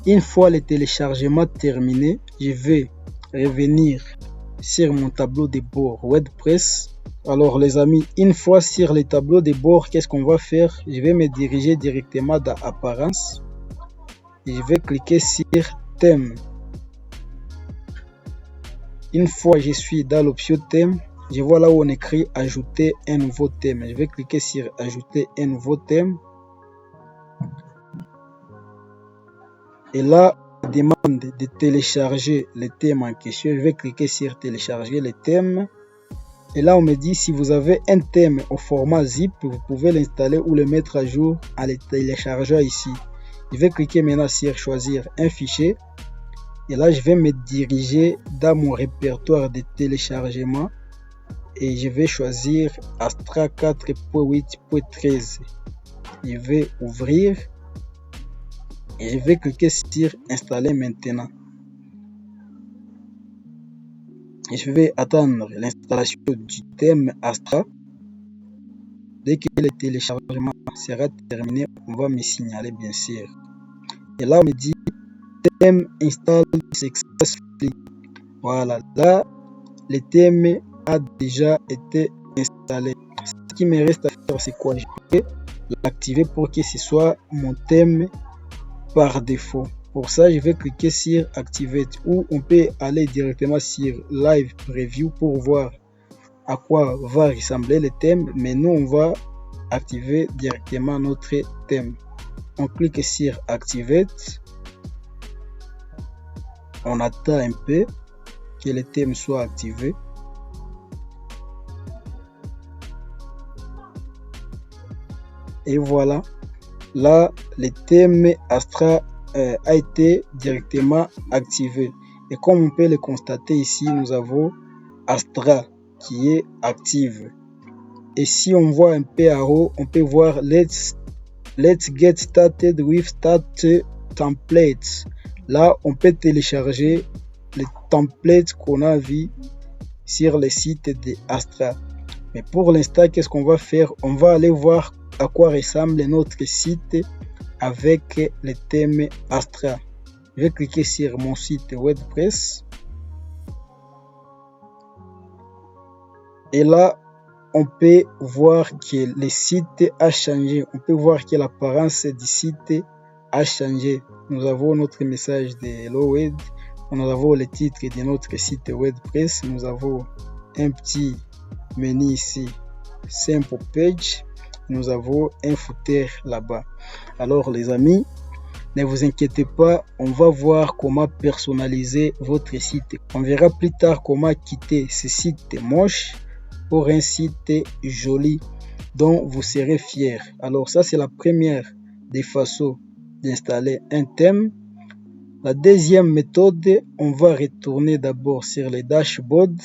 Une fois le téléchargement terminé, je vais revenir sur mon tableau de bord WordPress. Alors les amis, une fois sur le tableau de bord, qu'est-ce qu'on va faire? Je vais me diriger directement dans Apparence. Et je vais cliquer sur Thème. Une fois je suis dans l'option Thème, je vois là où on écrit Ajouter un nouveau thème. Je vais cliquer sur Ajouter un nouveau thème. Et là, on demande de télécharger le thème en question. Je vais cliquer sur Télécharger le thème. Et là, on me dit si vous avez un thème au format zip, vous pouvez l'installer ou le mettre à jour en le téléchargeant ici. Je vais cliquer maintenant sur Choisir un fichier. Et là, je vais me diriger dans mon répertoire de téléchargement. Et je vais choisir Astra 4.8.13. Je vais ouvrir. Et je vais cliquer sur Installer maintenant. Et je vais attendre l'installation du thème Astra. Dès que le téléchargement sera terminé, on va me signaler bien sûr. Et là, on me dit thème install successfully. Voilà, là, le thème a déjà été installé. Ce qui me reste à faire, c'est quoi? Je vais l'activer pour que ce soit mon thème par défaut. Pour ça, je vais cliquer sur Activate ou on peut aller directement sur Live Preview pour voir à quoi va ressembler le thème. Mais nous, on va activer directement notre thème. On clique sur Activate. On attend un peu que le thème soit activé. Et voilà. Là, le thème Astra a été directement activé. Et comme on peut le constater ici, nous avons Astra qui est active. Et si on voit un peu en haut, on peut voir Let's Let's get started with Start Templates. Là, on peut télécharger les templates qu'on a vus sur le site de Astra. Mais pour l'instant, qu'est-ce qu'on va faire? On va aller voir à quoi ressemble notre site avec le thème Astra. Je vais cliquer sur mon site WordPress. Et là, on peut voir que le site a changé. On peut voir que l'apparence du site a changé. Nous avons notre message de Hello Web. Nous avons le titre de notre site WordPress. Nous avons un petit menu ici, Simple Page. Nous avons un footer là-bas. Alors les amis, ne vous inquiétez pas, on va voir comment personnaliser votre site. On verra plus tard comment quitter ce site moche pour un site joli dont vous serez fiers. Alors ça, c'est la première des façons d'installer un thème. La deuxième méthode, on va retourner d'abord sur le dashboard.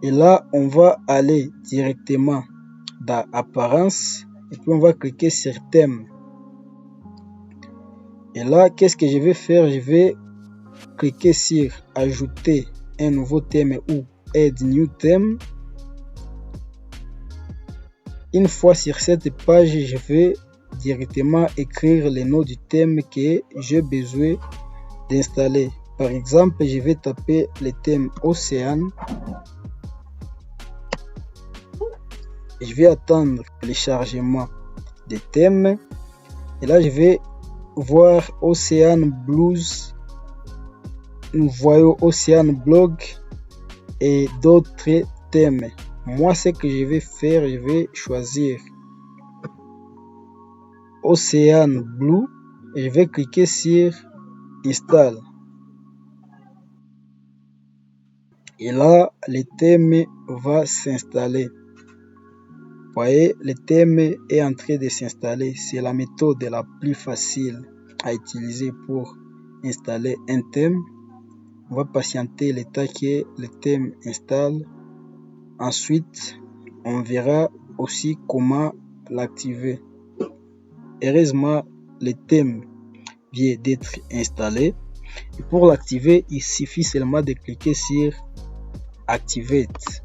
Et là, on va aller directement dans Apparence et puis on va cliquer sur Thème. Et là, qu'est-ce que je vais faire? Je vais cliquer sur Ajouter un nouveau thème ou Add New Theme. Une fois sur cette page, je vais directement écrire le nom du thème que j'ai besoin d'installer. Par exemple, je vais taper le thème Océan. Je vais attendre le chargement des thèmes. Et là, je vais voir Ocean Blues. Nous voyons Ocean Blog et d'autres thèmes. Moi, ce que je vais faire, je vais choisir Ocean Blue et je vais cliquer sur Install. Et là, le thème va s'installer. Vous voyez, le thème est en train de s'installer. C'est la méthode la plus facile à utiliser pour installer un thème. On va patienter le temps que le thème installe. Ensuite, on verra aussi comment l'activer. Heureusement, le thème vient d'être installé. Et pour l'activer, il suffit seulement de cliquer sur Activate.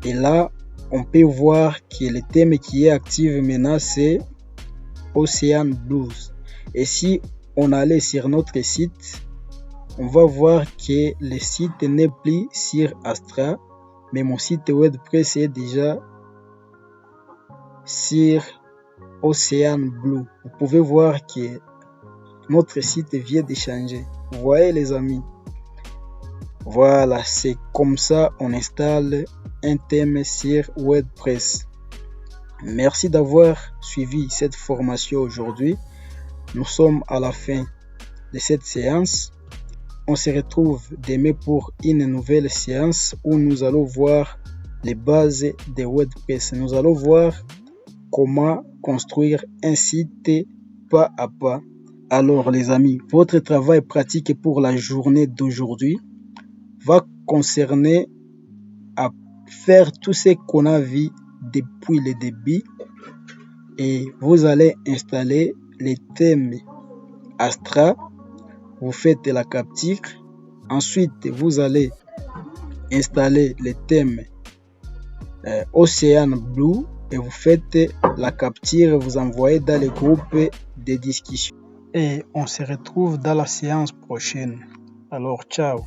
Et là, on peut voir que le thème qui est actif maintenant, c'est Ocean Blues. Et si on allait sur notre site, on va voir que le site n'est plus sur Astra, mais mon site WordPress est déjà sur Ocean Blue. Vous pouvez voir que notre site vient de changer. Vous voyez les amis? Voilà, c'est comme ça on installe un thème sur WordPress. Merci d'avoir suivi cette formation aujourd'hui. Nous sommes à la fin de cette séance. On se retrouve demain pour une nouvelle séance où nous allons voir les bases de WordPress. Nous allons voir comment construire un site pas à pas. Alors les amis, votre travail pratique pour la journée d'aujourd'hui va concerner à faire tout ce qu'on a vu depuis le début et vous allez installer les thèmes Astra. Vous faites la capture. Ensuite, vous allez installer les thèmes Ocean Blue et vous faites la capture. Vous envoyez dans les groupes de discussion. Et on se retrouve dans la séance prochaine. Alors, ciao.